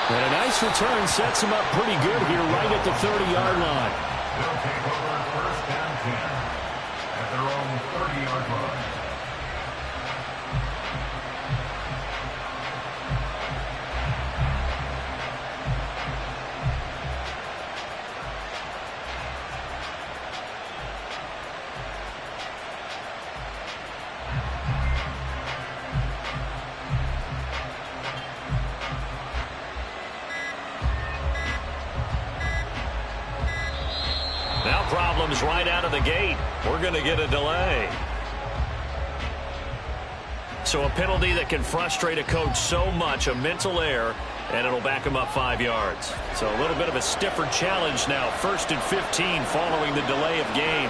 And a nice return sets him up pretty good here right at the 30-yard line. They'll take over first and 10 at their own 30-yard line. Now problems right out of the gate. We're going to get a delay. So a penalty that can frustrate a coach so much, a mental error, and it'll back him up 5 yards. So a little bit of a stiffer challenge now. 1st and 15 following the delay of game.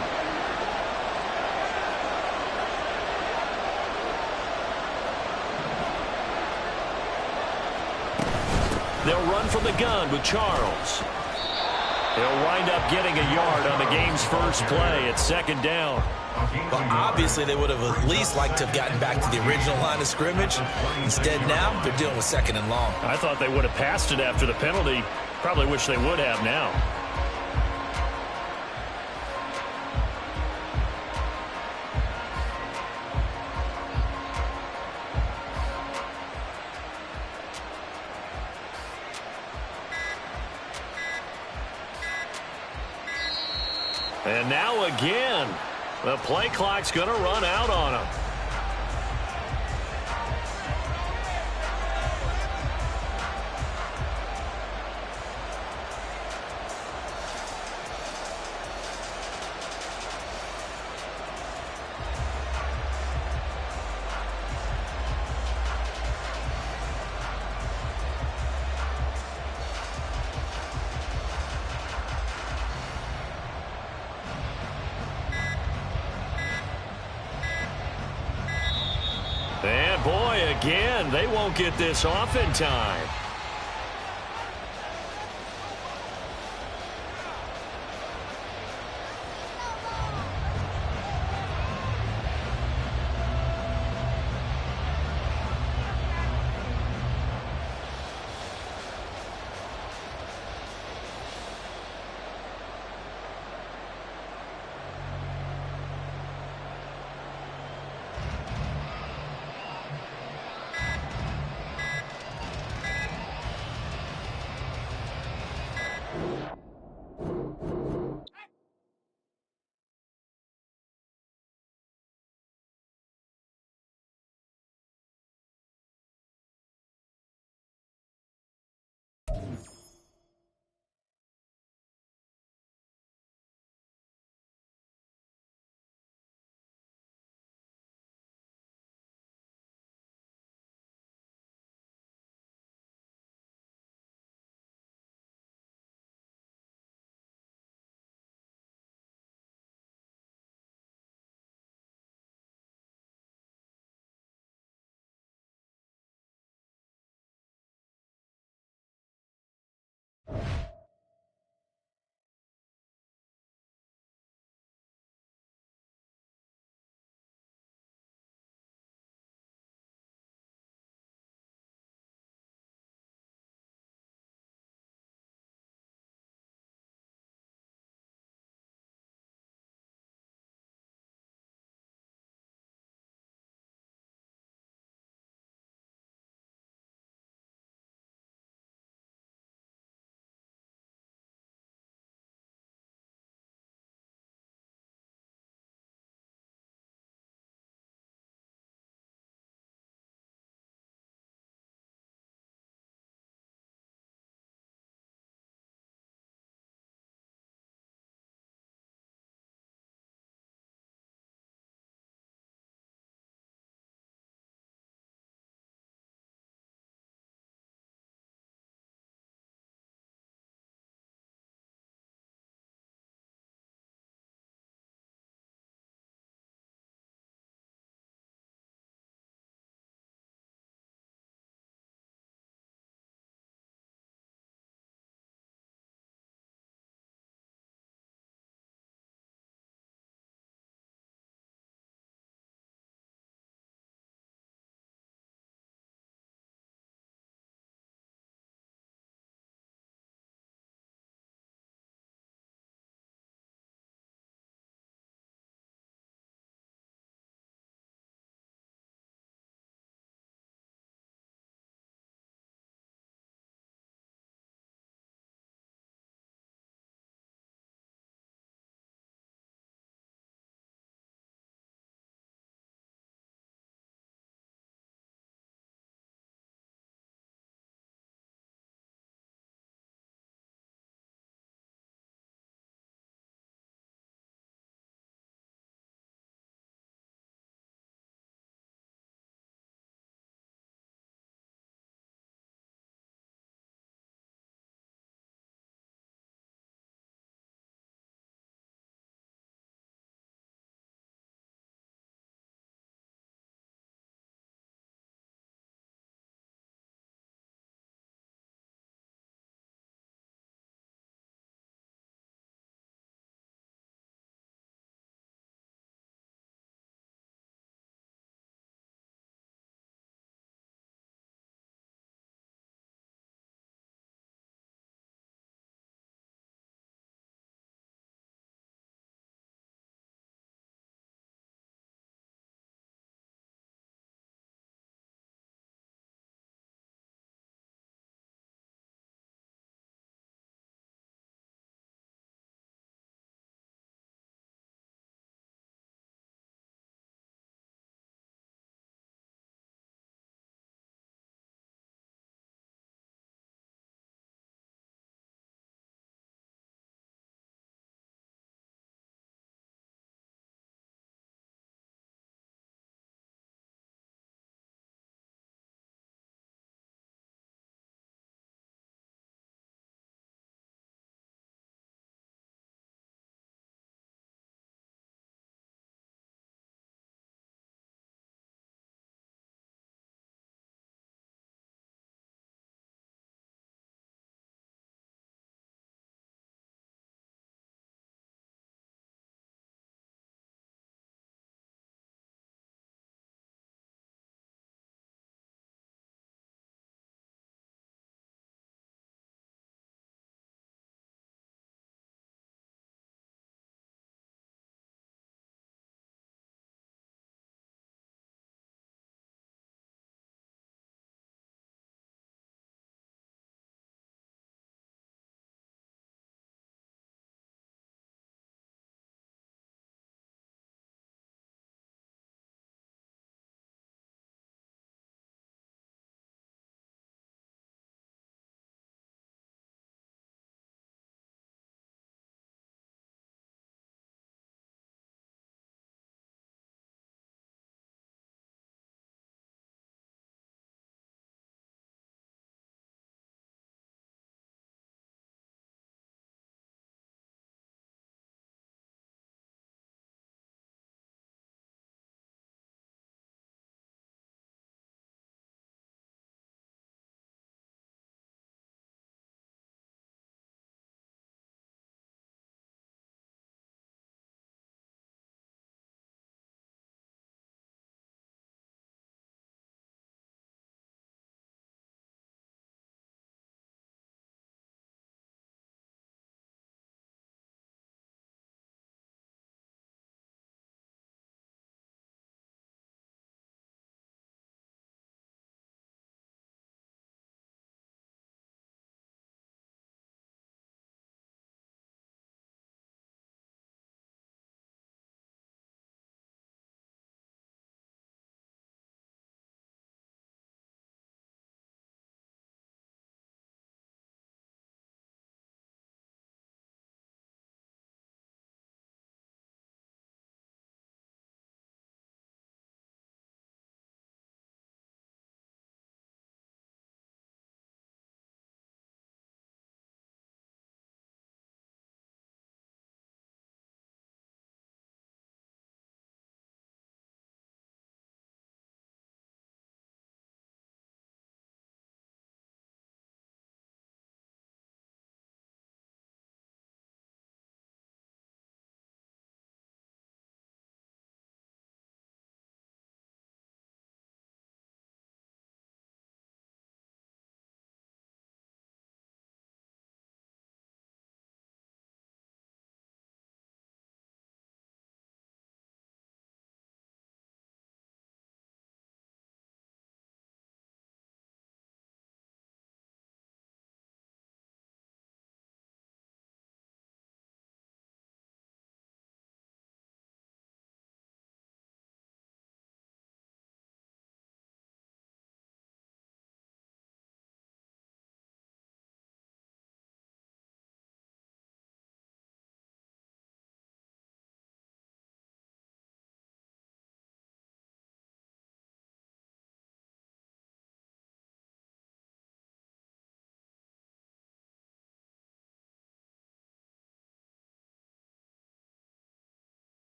They'll run from the gun with Charles. He'll wind up getting a yard on the game's first play at 2nd down. Well, obviously, they would have at least liked to have gotten back to the original line of scrimmage. Instead, now, they're dealing with 2nd and long. I thought they would have passed it after the penalty. Probably wish they would have now. And now again, the play clock's going to run out on him. And boy, again, they won't get this off in time.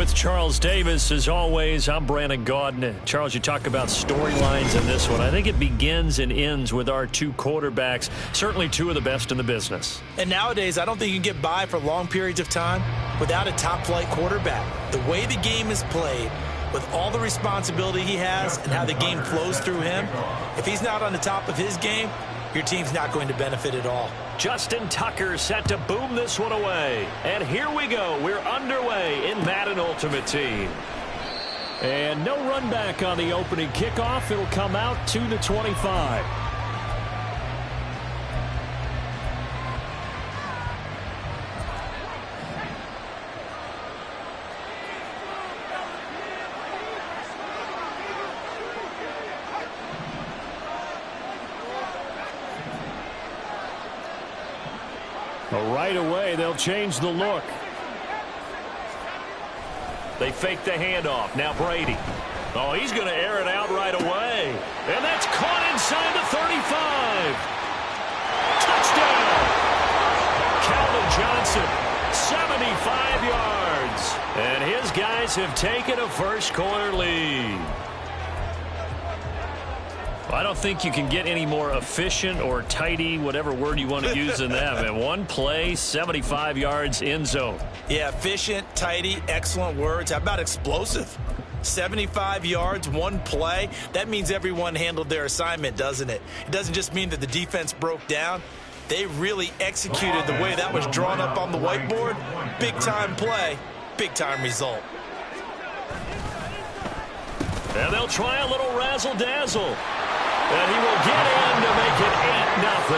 With Charles Davis, as always, I'm Brandon Gaudin. Charles, you talk about storylines in this one. I think it begins and ends with our two quarterbacks, certainly two of the best in the business. And nowadays, I don't think you can get by for long periods of time without a top-flight quarterback. The way the game is played, with all the responsibility he has and how the game flows through him, if he's not on the top of his game, your team's not going to benefit at all. Justin Tucker set to boom this one away. And here we go. We're underway in Madden Ultimate Team. And no run back on the opening kickoff. It'll come out to the 25. Right away, they'll change the look. They fake the handoff. Now Brady. Oh, he's going to air it out right away. And that's caught inside the 35. Touchdown! Calvin Johnson, 75 yards. And his guys have taken a first-quarter lead. I don't think you can get any more efficient or tidy, whatever word you want to use in that. And one play, 75 yards in zone. Yeah, efficient, tidy, excellent words. How about explosive? 75 yards, one play. That means everyone handled their assignment, doesn't it? It doesn't just mean that the defense broke down. They really executed the way that was drawn up on the whiteboard. Big-time play, big-time result. And they'll try a little razzle-dazzle. And he will get in to make it 8-0.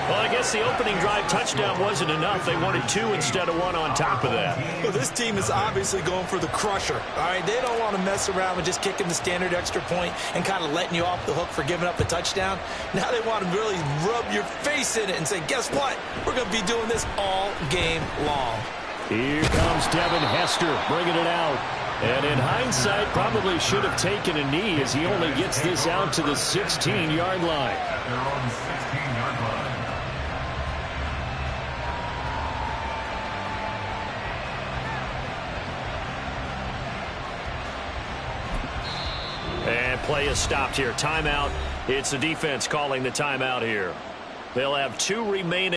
Well, I guess the opening drive touchdown wasn't enough. They wanted two instead of one on top of that. Well, this team is obviously going for the crusher. All right, they don't want to mess around with just kicking the standard extra point and kind of letting you off the hook for giving up a touchdown. Now they want to really rub your face in it and say, guess what? We're going to be doing this all game long. Here comes Devin Hester bringing it out. And in hindsight, probably should have taken a knee as he only gets this out to the 16-yard line. They're on the 16-yard line. And play is stopped here. Timeout. It's the defense calling the timeout here. They'll have two remaining.